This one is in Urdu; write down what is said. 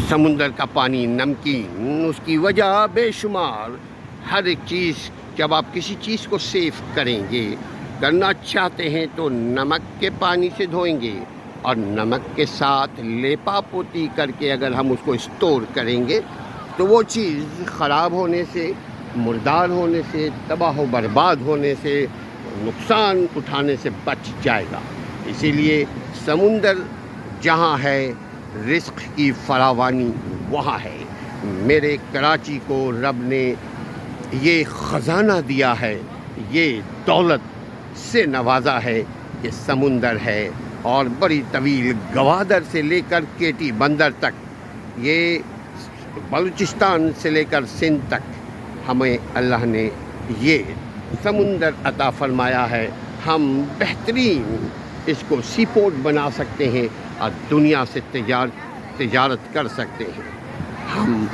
سمندر کا پانی نمکین، اس کی وجہ بے شمار. ہر ایک چیز، جب آپ کسی چیز کو سیف کریں گے، کرنا چاہتے ہیں تو نمک کے پانی سے دھوئیں گے، اور نمک کے ساتھ لیپا پوتی کر کے اگر ہم اس کو اسٹور کریں گے تو وہ چیز خراب ہونے سے، مردار ہونے سے، تباہ و برباد ہونے سے، نقصان اٹھانے سے بچ جائے گا. اسی لیے سمندر جہاں ہے، رزق کی فراوانی وہاں ہے. میرے کراچی کو رب نے یہ خزانہ دیا ہے، یہ دولت سے نوازا ہے کہ سمندر ہے، اور بڑی طویل گوادر سے لے کر کیٹی بندر تک، یہ بلوچستان سے لے کر سندھ تک ہمیں اللہ نے یہ سمندر عطا فرمایا ہے. ہم بہترین اس کو سی پورٹ بنا سکتے ہیں اور دنیا سے تجارت کر سکتے ہیں. ہم